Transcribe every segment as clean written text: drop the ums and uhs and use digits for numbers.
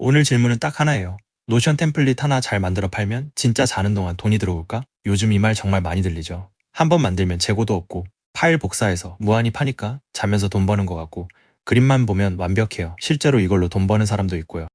오늘 질문은 딱 하나예요. 노션 템플릿 하나 잘 만들어 팔면 진짜 자는 동안 돈이 들어올까? 요즘 이 말 정말 많이 들리죠. 한 번 만들면 재고도 없고 파일 복사해서 무한히 파니까 자면서 돈 버는 것 같고 그림만 보면 완벽해요. 실제로 이걸로 돈 버는 사람도 있고요.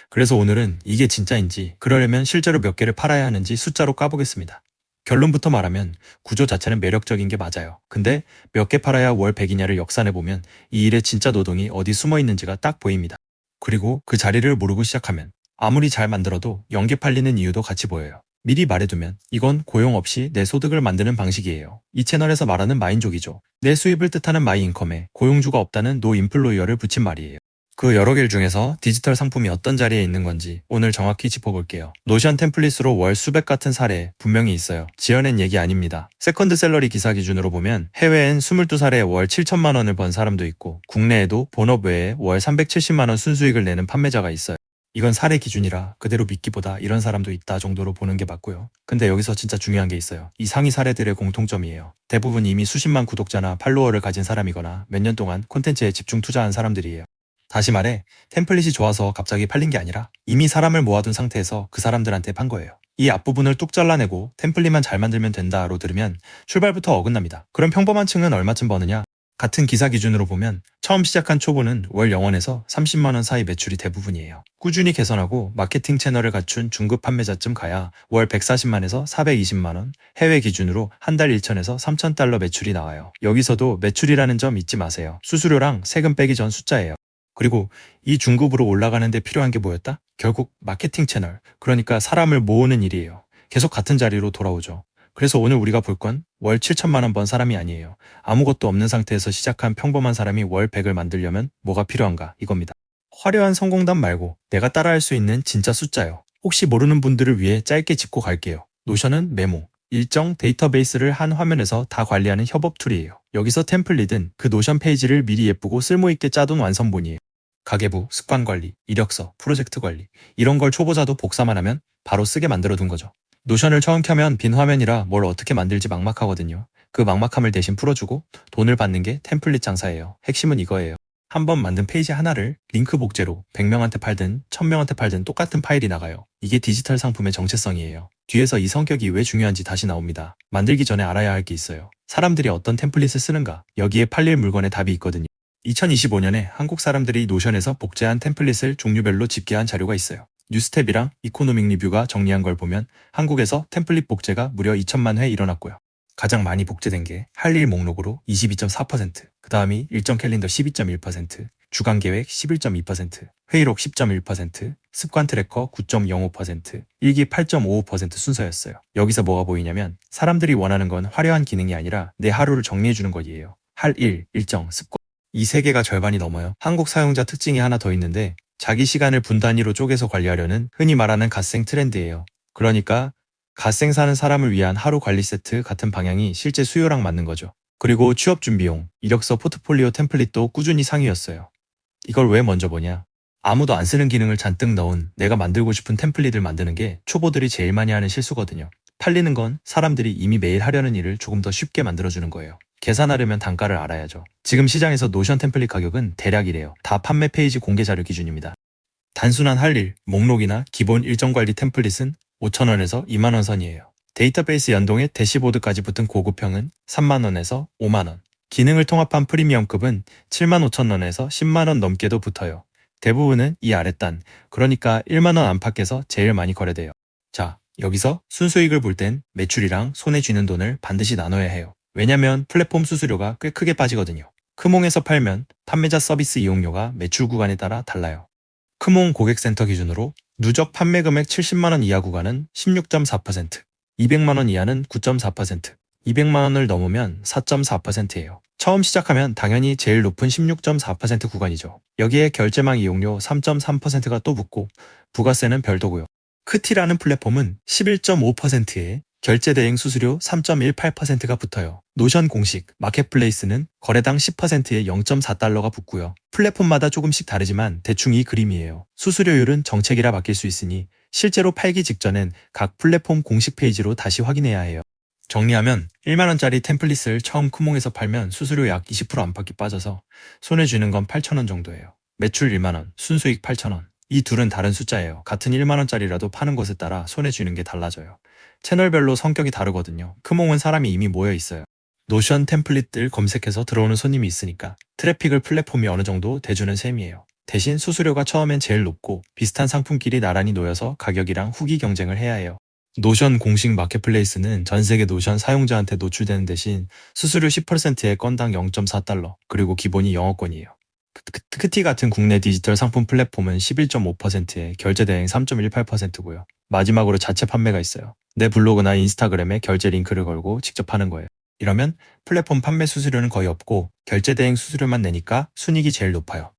그래서 오늘은 이게 진짜인지 그러려면 실제로 몇 개를 팔아야 하는지 숫자로 까보겠습니다. 결론부터 말하면 구조 자체는 매력적인 게 맞아요. 근데 몇 개 팔아야 월 100이냐를 역산해보면 이 일의 진짜 노동이 어디 숨어 있는지가 딱 보입니다. 그리고 그 자리를 모르고 시작하면 아무리 잘 만들어도 연계 팔리는 이유도 같이 보여요. 미리 말해두면 이건 고용 없이 내 소득을 만드는 방식이에요. 이 채널에서 말하는 마인족이죠. 내 수입을 뜻하는 마이인컴에 고용주가 없다는 노 임플로이어를 붙인 말이에요. 그 여러 개 중에서 디지털 상품이 어떤 자리에 있는 건지 오늘 정확히 짚어볼게요. 노션 템플릿으로 월 수백 같은 사례 분명히 있어요. 지어낸 얘기 아닙니다. 세컨드 샐러리 기사 기준으로 보면 해외엔 22살에 월 7천만 원을 번 사람도 있고 국내에도 본업 외에 월 370만 원 순수익을 내는 판매자가 있어요. 이건 사례 기준이라 그대로 믿기보다 이런 사람도 있다 정도로 보는 게 맞고요. 근데 여기서 진짜 중요한 게 있어요. 이 상위 사례들의 공통점이에요. 대부분 이미 수십만 구독자나 팔로워를 가진 사람이거나 몇 년 동안 콘텐츠에 집중 투자한 사람들이에요. 다시 말해 템플릿이 좋아서 갑자기 팔린 게 아니라 이미 사람을 모아둔 상태에서 그 사람들한테 판 거예요. 이 앞부분을 뚝 잘라내고 템플릿만 잘 만들면 된다로 들으면 출발부터 어긋납니다. 그럼 평범한 층은 얼마쯤 버느냐? 같은 기사 기준으로 보면 처음 시작한 초보는 월 0원에서 30만 원 사이 매출이 대부분이에요. 꾸준히 개선하고 마케팅 채널을 갖춘 중급 판매자쯤 가야 월 140만에서 420만 원, 해외 기준으로 한 달 1천에서 3천 달러 매출이 나와요. 여기서도 매출이라는 점 잊지 마세요. 수수료랑 세금 빼기 전 숫자예요. 그리고 이 중급으로 올라가는 데 필요한 게 뭐였다? 결국 마케팅 채널, 그러니까 사람을 모으는 일이에요. 계속 같은 자리로 돌아오죠. 그래서 오늘 우리가 볼 건 월 7천만 원 번 사람이 아니에요. 아무것도 없는 상태에서 시작한 평범한 사람이 월 100을 만들려면 뭐가 필요한가 이겁니다. 화려한 성공담 말고 내가 따라할 수 있는 진짜 숫자요. 혹시 모르는 분들을 위해 짧게 짚고 갈게요. 노션은 메모, 일정 데이터베이스를 한 화면에서 다 관리하는 협업 툴이에요. 여기서 템플릿은 그 노션 페이지를 미리 예쁘고 쓸모있게 짜둔 완성본이에요. 가계부, 습관관리, 이력서, 프로젝트 관리 이런 걸 초보자도 복사만 하면 바로 쓰게 만들어둔 거죠. 노션을 처음 켜면 빈 화면이라 뭘 어떻게 만들지 막막하거든요. 그 막막함을 대신 풀어주고 돈을 받는 게 템플릿 장사예요. 핵심은 이거예요. 한번 만든 페이지 하나를 링크 복제로 100명한테 팔든 1000명한테 팔든 똑같은 파일이 나가요. 이게 디지털 상품의 정체성이에요. 뒤에서 이 성격이 왜 중요한지 다시 나옵니다. 만들기 전에 알아야 할 게 있어요. 사람들이 어떤 템플릿을 쓰는가? 여기에 팔릴 물건의 답이 있거든요. 2025년에 한국 사람들이 노션에서 복제한 템플릿을 종류별로 집계한 자료가 있어요. 뉴스텝이랑 이코노믹 리뷰가 정리한 걸 보면 한국에서 템플릿 복제가 무려 2천만 회 일어났고요. 가장 많이 복제된 게 할 일 목록으로 22.4%, 그 다음이 일정 캘린더 12.1%, 주간 계획 11.2%, 회의록 10.1%, 습관 트래커 9.05%, 일기 8.55% 순서였어요. 여기서 뭐가 보이냐면 사람들이 원하는 건 화려한 기능이 아니라 내 하루를 정리해주는 것이에요. 할 일, 일정, 습관. 이 세 개가 절반이 넘어요. 한국 사용자 특징이 하나 더 있는데 자기 시간을 분 단위로 쪼개서 관리하려는 흔히 말하는 갓생 트렌드예요. 그러니까 갓생 사는 사람을 위한 하루 관리 세트 같은 방향이 실제 수요랑 맞는 거죠. 그리고 취업 준비용, 이력서 포트폴리오 템플릿도 꾸준히 상위였어요. 이걸 왜 먼저 보냐? 아무도 안 쓰는 기능을 잔뜩 넣은 내가 만들고 싶은 템플릿을 만드는 게 초보들이 제일 많이 하는 실수거든요. 팔리는 건 사람들이 이미 매일 하려는 일을 조금 더 쉽게 만들어주는 거예요. 계산하려면 단가를 알아야죠. 지금 시장에서 노션 템플릿 가격은 대략이래요. 다 판매 페이지 공개 자료 기준입니다. 단순한 할 일, 목록이나 기본 일정 관리 템플릿은 5,000원에서 2만원 선이에요. 데이터베이스 연동에 대시보드까지 붙은 고급형은 3만원에서 5만원. 기능을 통합한 프리미엄급은 75,000원에서 10만원 넘게도 붙어요. 대부분은 이 아랫단, 그러니까 1만원 안팎에서 제일 많이 거래돼요. 자, 여기서 순수익을 볼 땐 매출이랑 손에 쥐는 돈을 반드시 나눠야 해요. 왜냐면 플랫폼 수수료가 꽤 크게 빠지거든요. 크몽에서 팔면 판매자 서비스 이용료가 매출 구간에 따라 달라요. 크몽 고객센터 기준으로 누적 판매 금액 70만원 이하 구간은 16.4%, 200만원 이하는 9.4%, 200만원을 넘으면 4.4%예요. 처음 시작하면 당연히 제일 높은 16.4% 구간이죠. 여기에 결제망 이용료 3.3%가 또 붙고 부가세는 별도고요. 크티라는 플랫폼은 11.5%에 결제 대행 수수료 3.18%가 붙어요. 노션 공식 마켓플레이스는 거래당 10%에 0.4달러가 붙고요. 플랫폼마다 조금씩 다르지만 대충 이 그림이에요. 수수료율은 정책이라 바뀔 수 있으니 실제로 팔기 직전엔 각 플랫폼 공식 페이지로 다시 확인해야 해요. 정리하면 1만원짜리 템플릿을 처음 크몽에서 팔면 수수료 약 20% 안팎이 빠져서 손에 쥐는 건 8,000원 정도예요. 매출 1만원, 순수익 8,000원. 이 둘은 다른 숫자예요. 같은 1만원짜리라도 파는 곳에 따라 손에 쥐는 게 달라져요. 채널별로 성격이 다르거든요. 크몽은 사람이 이미 모여 있어요. 노션 템플릿들 검색해서 들어오는 손님이 있으니까 트래픽을 플랫폼이 어느 정도 대주는 셈이에요. 대신 수수료가 처음엔 제일 높고 비슷한 상품끼리 나란히 놓여서 가격이랑 후기 경쟁을 해야 해요. 노션 공식 마켓플레이스는 전 세계 노션 사용자한테 노출되는 대신 수수료 10%에 건당 0.4달러, 그리고 기본이 영어권이에요. 크티 같은 국내 디지털 상품 플랫폼은 11.5%에 결제 대행 3.18%고요. 마지막으로 자체 판매가 있어요. 내 블로그나 인스타그램에 결제 링크를 걸고 직접 하는 거예요. 이러면 플랫폼 판매 수수료는 거의 없고 결제 대행 수수료만 내니까 순이익이 제일 높아요.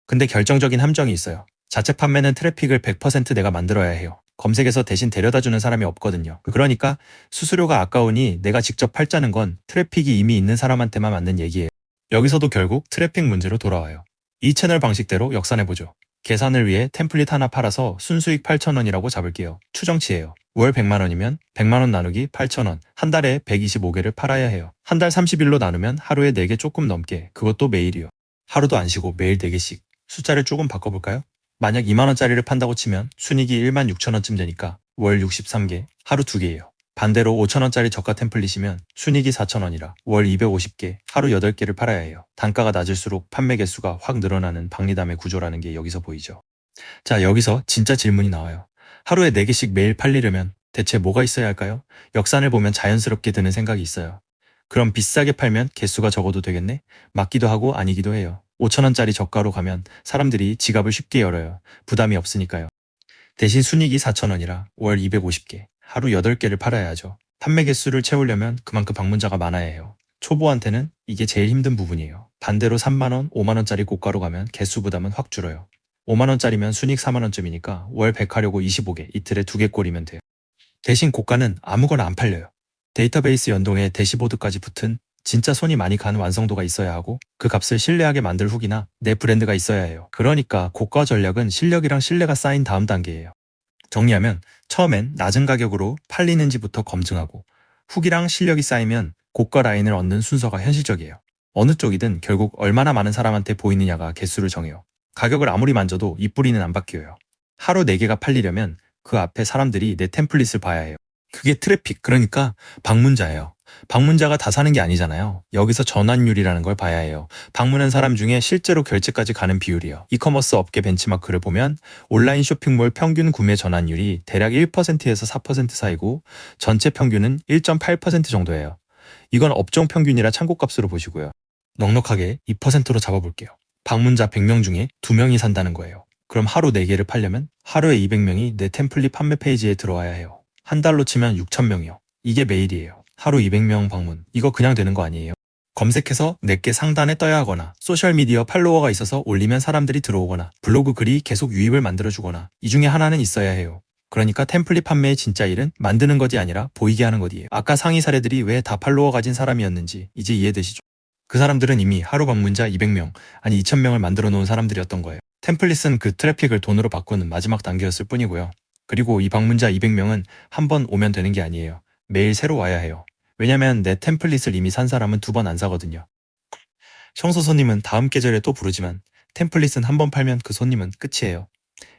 근데 결정적인 함정이 있어요. 자체 판매는 트래픽을 100% 내가 만들어야 해요. 검색에서 대신 데려다주는 사람이 없거든요. 그러니까 수수료가 아까우니 내가 직접 팔자는 건 트래픽이 이미 있는 사람한테만 맞는 얘기예요. 여기서도 결국 트래픽 문제로 돌아와요. 이 채널 방식대로 역산해보죠. 계산을 위해 템플릿 하나 팔아서 순수익 8,000원이라고 잡을게요. 추정치예요. 월 100만원이면 100만원 나누기 8,000원. 한 달에 125개를 팔아야 해요. 한 달 30일로 나누면 하루에 4개 조금 넘게. 그것도 매일이요. 하루도 안 쉬고 매일 4개씩. 숫자를 조금 바꿔볼까요? 만약 2만원짜리를 판다고 치면 순익이 1만 6천원쯤 되니까 월 63개, 하루 2개예요. 반대로 5천원짜리 저가 템플릿이면 순익이 4천원이라 월 250개, 하루 8개를 팔아야 해요. 단가가 낮을수록 판매 개수가 확 늘어나는 박리담의 구조라는 게 여기서 보이죠. 자, 여기서 진짜 질문이 나와요. 하루에 4개씩 매일 팔리려면 대체 뭐가 있어야 할까요? 역산을 보면 자연스럽게 드는 생각이 있어요. 그럼 비싸게 팔면 개수가 적어도 되겠네? 맞기도 하고 아니기도 해요. 5천원짜리 저가로 가면 사람들이 지갑을 쉽게 열어요. 부담이 없으니까요. 대신 순익이 4천원이라 월 250개, 하루 8개를 팔아야 하죠. 판매 개수를 채우려면 그만큼 방문자가 많아야 해요. 초보한테는 이게 제일 힘든 부분이에요. 반대로 3만원, 5만원짜리 고가로 가면 개수 부담은 확 줄어요. 5만원짜리면 순익 4만원쯤이니까 월 100 하려고 25개, 이틀에 2개 꼴이면 돼요. 대신 고가는 아무거나 안 팔려요. 데이터베이스 연동에 대시보드까지 붙은 진짜 손이 많이 가는 완성도가 있어야 하고 그 값을 신뢰하게 만들 훅이나 내 브랜드가 있어야 해요. 그러니까 고가 전략은 실력이랑 신뢰가 쌓인 다음 단계예요. 정리하면 처음엔 낮은 가격으로 팔리는지부터 검증하고 훅이랑 실력이 쌓이면 고가 라인을 얻는 순서가 현실적이에요. 어느 쪽이든 결국 얼마나 많은 사람한테 보이느냐가 개수를 정해요. 가격을 아무리 만져도 입뿌리는 안 바뀌어요. 하루 4개가 팔리려면 그 앞에 사람들이 내 템플릿을 봐야 해요. 그게 트래픽, 그러니까 방문자예요. 방문자가 다 사는 게 아니잖아요. 여기서 전환율이라는 걸 봐야 해요. 방문한 사람 중에 실제로 결제까지 가는 비율이요. 이커머스 업계 벤치마크를 보면 온라인 쇼핑몰 평균 구매 전환율이 대략 1%에서 4% 사이고 전체 평균은 1.8% 정도예요. 이건 업종 평균이라 참고값으로 보시고요. 넉넉하게 2%로 잡아볼게요. 방문자 100명 중에 2명이 산다는 거예요. 그럼 하루 4개를 팔려면 하루에 200명이 내 템플릿 판매 페이지에 들어와야 해요. 한 달로 치면 6,000명이요. 이게 매일이에요. 하루 200명 방문. 이거 그냥 되는 거 아니에요? 검색해서 내게 상단에 떠야 하거나 소셜미디어 팔로워가 있어서 올리면 사람들이 들어오거나 블로그 글이 계속 유입을 만들어주거나 이 중에 하나는 있어야 해요. 그러니까 템플릿 판매의 진짜 일은 만드는 것이 아니라 보이게 하는 것이에요. 아까 상위 사례들이 왜 다 팔로워 가진 사람이었는지 이제 이해되시죠? 그 사람들은 이미 하루 방문자 200명, 아니 2000명을 만들어 놓은 사람들이었던 거예요. 템플릿은 그 트래픽을 돈으로 바꾸는 마지막 단계였을 뿐이고요. 그리고 이 방문자 200명은 한 번 오면 되는 게 아니에요. 매일 새로 와야 해요. 왜냐면 내 템플릿을 이미 산 사람은 2번 안 사거든요. 청소 손님은 다음 계절에 또 부르지만 템플릿은 한 번 팔면 그 손님은 끝이에요.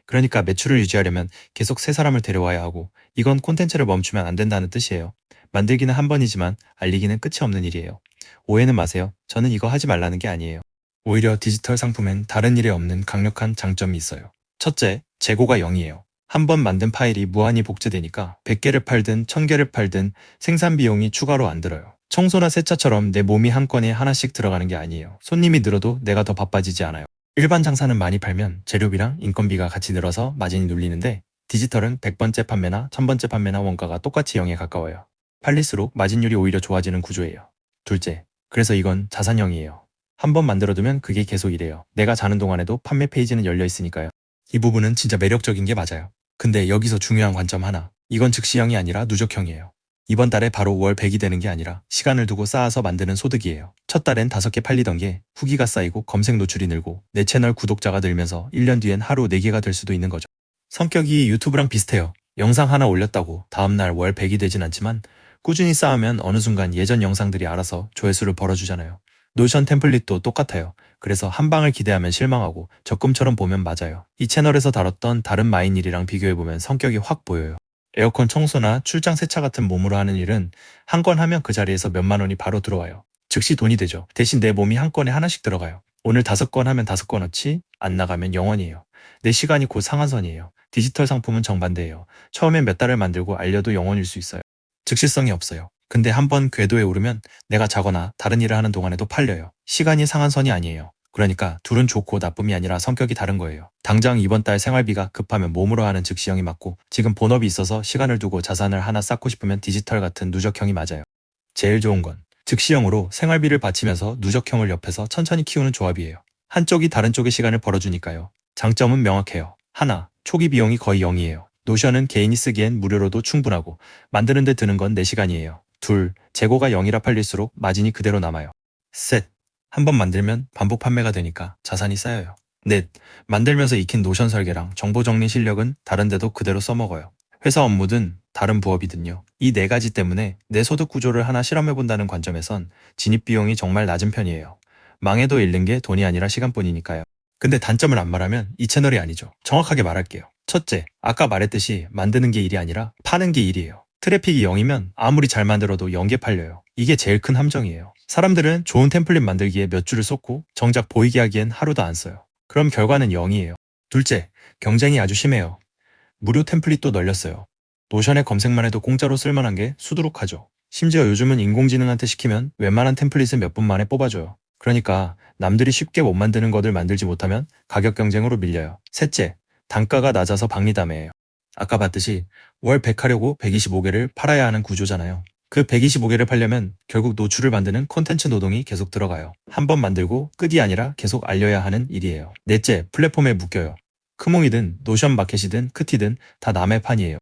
그러니까 매출을 유지하려면 계속 새 사람을 데려와야 하고 이건 콘텐츠를 멈추면 안 된다는 뜻이에요. 만들기는 한 번이지만 알리기는 끝이 없는 일이에요. 오해는 마세요. 저는 이거 하지 말라는 게 아니에요. 오히려 디지털 상품엔 다른 일에 없는 강력한 장점이 있어요. 첫째, 재고가 0이에요. 한 번 만든 파일이 무한히 복제되니까 100개를 팔든 1000개를 팔든 생산 비용이 추가로 안 들어요. 청소나 세차처럼 내 몸이 한 건에 하나씩 들어가는 게 아니에요. 손님이 늘어도 내가 더 바빠지지 않아요. 일반 장사는 많이 팔면 재료비랑 인건비가 같이 늘어서 마진이 눌리는데 디지털은 100번째 판매나 1000번째 판매나 원가가 똑같이 0에 가까워요. 팔릴수록 마진율이 오히려 좋아지는 구조예요. 둘째, 그래서 이건 자산형이에요. 한 번 만들어두면 그게 계속 이래요. 내가 자는 동안에도 판매 페이지는 열려 있으니까요. 이 부분은 진짜 매력적인 게 맞아요. 근데 여기서 중요한 관점 하나. 이건 즉시형이 아니라 누적형이에요. 이번 달에 바로 월 100이 되는 게 아니라 시간을 두고 쌓아서 만드는 소득이에요. 첫 달엔 5개 팔리던 게 후기가 쌓이고 검색 노출이 늘고 내 채널 구독자가 늘면서 1년 뒤엔 하루 4개가 될 수도 있는 거죠. 성격이 유튜브랑 비슷해요. 영상 하나 올렸다고 다음날 월 100이 되진 않지만 꾸준히 쌓으면 어느 순간 예전 영상들이 알아서 조회수를 벌어주잖아요. 노션 템플릿도 똑같아요. 그래서 한 방을 기대하면 실망하고 적금처럼 보면 맞아요. 이 채널에서 다뤘던 다른 마인일이랑 비교해보면 성격이 확 보여요. 에어컨 청소나 출장 세차 같은 몸으로 하는 일은 한 건 하면 그 자리에서 몇만 원이 바로 들어와요. 즉시 돈이 되죠. 대신 내 몸이 한 건에 하나씩 들어가요. 오늘 5건 하면 5건어치, 안 나가면 0원이에요. 내 시간이 곧 상한선이에요. 디지털 상품은 정반대예요. 처음엔 몇 달을 만들고 알려도 0원일 수 있어요. 즉시성이 없어요. 근데 한번 궤도에 오르면 내가 자거나 다른 일을 하는 동안에도 팔려요. 시간이 상한선이 아니에요. 그러니까 둘은 좋고 나쁨이 아니라 성격이 다른 거예요. 당장 이번 달 생활비가 급하면 몸으로 하는 즉시형이 맞고, 지금 본업이 있어서 시간을 두고 자산을 하나 쌓고 싶으면 디지털 같은 누적형이 맞아요. 제일 좋은 건 즉시형으로 생활비를 바치면서 누적형을 옆에서 천천히 키우는 조합이에요. 한쪽이 다른 쪽의 시간을 벌어주니까요. 장점은 명확해요. 하나, 초기 비용이 거의 0이에요. 노션은 개인이 쓰기엔 무료로도 충분하고 만드는 데 드는 건 내 시간이에요. 둘, 재고가 0이라 팔릴수록 마진이 그대로 남아요. 셋, 한번 만들면 반복 판매가 되니까 자산이 쌓여요. 넷, 만들면서 익힌 노션 설계랑 정보 정리 실력은 다른 데도 그대로 써먹어요. 회사 업무든 다른 부업이든요. 이 네 가지 때문에 내 소득 구조를 하나 실험해본다는 관점에선 진입 비용이 정말 낮은 편이에요. 망해도 잃는 게 돈이 아니라 시간뿐이니까요. 근데 단점을 안 말하면 이 채널이 아니죠. 정확하게 말할게요. 첫째, 아까 말했듯이 만드는 게 일이 아니라 파는 게 일이에요. 트래픽이 0이면 아무리 잘 만들어도 0개 팔려요. 이게 제일 큰 함정이에요. 사람들은 좋은 템플릿 만들기에 몇 줄을 쏟고 정작 보이게 하기엔 하루도 안 써요. 그럼 결과는 0이에요. 둘째, 경쟁이 아주 심해요. 무료 템플릿도 널렸어요. 노션에 검색만 해도 공짜로 쓸만한 게 수두룩하죠. 심지어 요즘은 인공지능한테 시키면 웬만한 템플릿을 몇 분 만에 뽑아줘요. 그러니까 남들이 쉽게 못 만드는 것을 만들지 못하면 가격 경쟁으로 밀려요. 셋째, 단가가 낮아서 박리담해요. 아까 봤듯이 월 100 하려고 125개를 팔아야 하는 구조잖아요. 그 125개를 팔려면 결국 노출을 만드는 콘텐츠 노동이 계속 들어가요. 한 번 만들고 끝이 아니라 계속 알려야 하는 일이에요. 넷째, 플랫폼에 묶여요. 크몽이든 노션 마켓이든 크티든 다 남의 판이에요.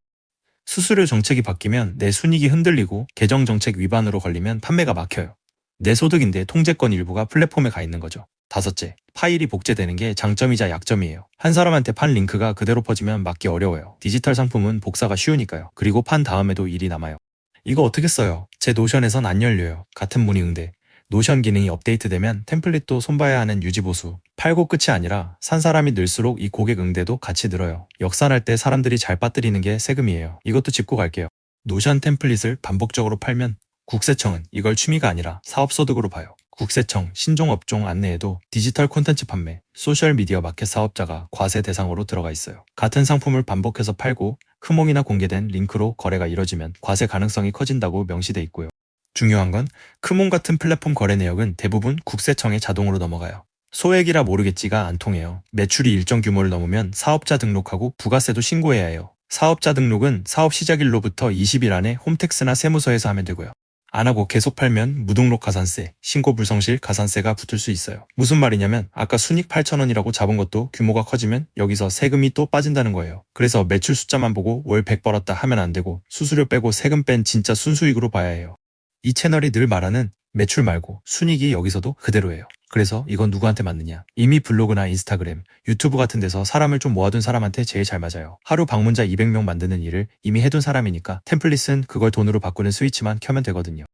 수수료 정책이 바뀌면 내 순이익이 흔들리고 계정 정책 위반으로 걸리면 판매가 막혀요. 내 소득인데 통제권 일부가 플랫폼에 가 있는 거죠. 다섯째, 파일이 복제되는 게 장점이자 약점이에요. 한 사람한테 판 링크가 그대로 퍼지면 막기 어려워요. 디지털 상품은 복사가 쉬우니까요. 그리고 판 다음에도 일이 남아요. 이거 어떻게 써요? 제 노션에선 안 열려요. 같은 문의응대. 노션 기능이 업데이트되면 템플릿도 손봐야 하는 유지보수. 팔고 끝이 아니라 산 사람이 늘수록 이 고객 응대도 같이 늘어요. 역산할 때 사람들이 잘 빠뜨리는 게 세금이에요. 이것도 짚고 갈게요. 노션 템플릿을 반복적으로 팔면 국세청은 이걸 취미가 아니라 사업소득으로 봐요. 국세청 신종업종 안내에도 디지털 콘텐츠 판매, 소셜미디어 마켓 사업자가 과세 대상으로 들어가 있어요. 같은 상품을 반복해서 팔고 크몽이나 공개된 링크로 거래가 이뤄지면 과세 가능성이 커진다고 명시돼 있고요. 중요한 건 크몽 같은 플랫폼 거래 내역은 대부분 국세청에 자동으로 넘어가요. 소액이라 모르겠지가 안 통해요. 매출이 일정 규모를 넘으면 사업자 등록하고 부가세도 신고해야 해요. 사업자 등록은 사업 시작일로부터 20일 안에 홈택스나 세무서에서 하면 되고요. 안 하고 계속 팔면 무등록 가산세, 신고 불성실 가산세가 붙을 수 있어요. 무슨 말이냐면 아까 순익 8,000원이라고 잡은 것도 규모가 커지면 여기서 세금이 또 빠진다는 거예요. 그래서 매출 숫자만 보고 월 100 벌었다 하면 안 되고 수수료 빼고 세금 뺀 진짜 순수익으로 봐야 해요. 이 채널이 늘 말하는 매출 말고 순익이 여기서도 그대로예요. 그래서 이건 누구한테 맞느냐? 이미 블로그나 인스타그램, 유튜브 같은 데서 사람을 좀 모아둔 사람한테 제일 잘 맞아요. 하루 방문자 200명 만드는 일을 이미 해둔 사람이니까 템플릿은 그걸 돈으로 바꾸는 스위치만 켜면 되거든요.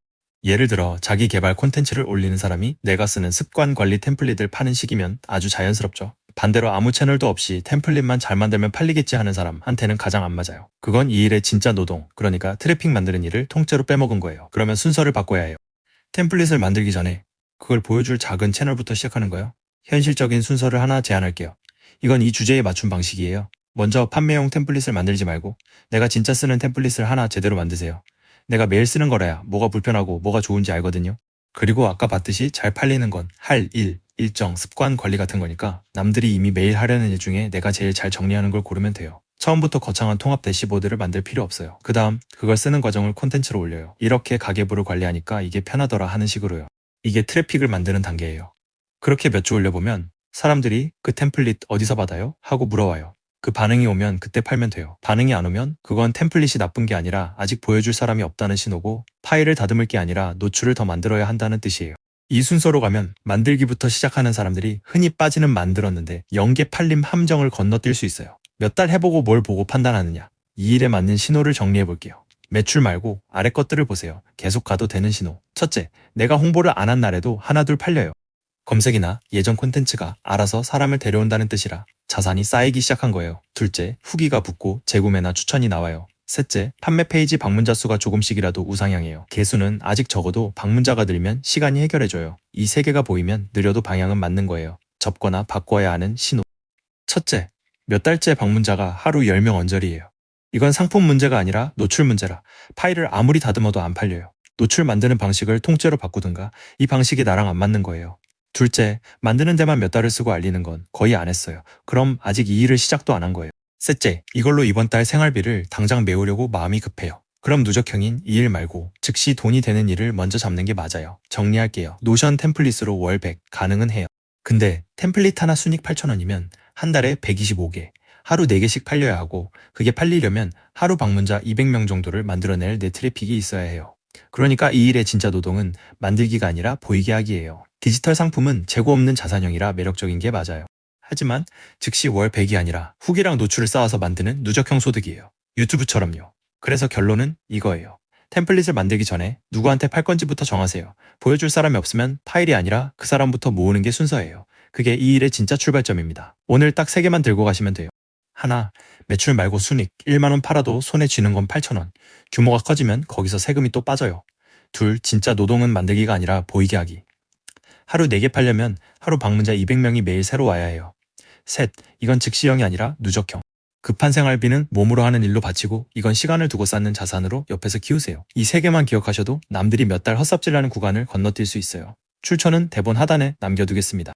예를 들어 자기 개발 콘텐츠를 올리는 사람이 내가 쓰는 습관 관리 템플릿을 파는 식이면 아주 자연스럽죠. 반대로 아무 채널도 없이 템플릿만 잘 만들면 팔리겠지 하는 사람한테는 가장 안 맞아요. 그건 이 일의 진짜 노동, 그러니까 트래픽 만드는 일을 통째로 빼먹은 거예요. 그러면 순서를 바꿔야 해요. 템플릿을 만들기 전에 그걸 보여줄 작은 채널부터 시작하는 거예요. 현실적인 순서를 하나 제안할게요. 이건 이 주제에 맞춘 방식이에요. 먼저 판매용 템플릿을 만들지 말고 내가 진짜 쓰는 템플릿을 하나 제대로 만드세요. 내가 매일 쓰는 거라야 뭐가 불편하고 뭐가 좋은지 알거든요. 그리고 아까 봤듯이 잘 팔리는 건 할 일, 일정, 습관 관리 같은 거니까 남들이 이미 매일 하려는 일 중에 내가 제일 잘 정리하는 걸 고르면 돼요. 처음부터 거창한 통합 대시보드를 만들 필요 없어요. 그 다음 그걸 쓰는 과정을 콘텐츠로 올려요. 이렇게 가계부를 관리하니까 이게 편하더라 하는 식으로요. 이게 트래픽을 만드는 단계예요. 그렇게 몇 주 올려보면 사람들이 그 템플릿 어디서 받아요? 하고 물어와요. 그 반응이 오면 그때 팔면 돼요. 반응이 안 오면 그건 템플릿이 나쁜 게 아니라 아직 보여줄 사람이 없다는 신호고 파일을 다듬을 게 아니라 노출을 더 만들어야 한다는 뜻이에요. 이 순서로 가면 만들기부터 시작하는 사람들이 흔히 빠지는 만들었는데 연계 팔림 함정을 건너뛸 수 있어요. 몇 달 해보고 뭘 보고 판단하느냐. 이 일에 맞는 신호를 정리해 볼게요. 매출 말고 아래 것들을 보세요. 계속 가도 되는 신호. 첫째, 내가 홍보를 안 한 날에도 하나둘 팔려요. 검색이나 예전 콘텐츠가 알아서 사람을 데려온다는 뜻이라 자산이 쌓이기 시작한 거예요. 둘째, 후기가 붙고 재구매나 추천이 나와요. 셋째, 판매 페이지 방문자 수가 조금씩이라도 우상향해요. 개수는 아직 적어도 방문자가 늘면 시간이 해결해줘요. 이 세 개가 보이면 느려도 방향은 맞는 거예요. 접거나 바꿔야 하는 신호. 첫째, 몇 달째 방문자가 하루 10명 언저리예요. 이건 상품 문제가 아니라 노출 문제라 파일을 아무리 다듬어도 안 팔려요. 노출 만드는 방식을 통째로 바꾸든가 이 방식이 나랑 안 맞는 거예요. 둘째, 만드는 데만 몇 달을 쓰고 알리는 건 거의 안 했어요. 그럼 아직 이 일을 시작도 안 한 거예요. 셋째, 이걸로 이번 달 생활비를 당장 메우려고 마음이 급해요. 그럼 누적형인 이 일 말고 즉시 돈이 되는 일을 먼저 잡는 게 맞아요. 정리할게요. 노션 템플릿으로 월 100 가능은 해요. 근데 템플릿 하나 순익 8,000원이면 한 달에 125개, 하루 4개씩 팔려야 하고 그게 팔리려면 하루 방문자 200명 정도를 만들어낼 내 트래픽이 있어야 해요. 그러니까 이 일의 진짜 노동은 만들기가 아니라 보이게 하기예요. 디지털 상품은 재고 없는 자산형이라 매력적인 게 맞아요. 하지만 즉시 월 100이 아니라 후기랑 노출을 쌓아서 만드는 누적형 소득이에요. 유튜브처럼요. 그래서 결론은 이거예요. 템플릿을 만들기 전에 누구한테 팔 건지부터 정하세요. 보여줄 사람이 없으면 파일이 아니라 그 사람부터 모으는 게 순서예요. 그게 이 일의 진짜 출발점입니다. 오늘 딱 3개만 들고 가시면 돼요. 하나, 매출 말고 순익 1만원 팔아도 손에 쥐는 건 8,000원. 규모가 커지면 거기서 세금이 또 빠져요. 둘, 진짜 노동은 만들기가 아니라 보이게 하기. 하루 4개 팔려면 하루 방문자 200명이 매일 새로 와야 해요. 셋, 이건 즉시형이 아니라 누적형. 급한 생활비는 몸으로 하는 일로 바치고 이건 시간을 두고 쌓는 자산으로 옆에서 키우세요. 이 3개만 기억하셔도 남들이 몇 달 헛삽질하는 구간을 건너뛸 수 있어요. 출처는 대본 하단에 남겨두겠습니다.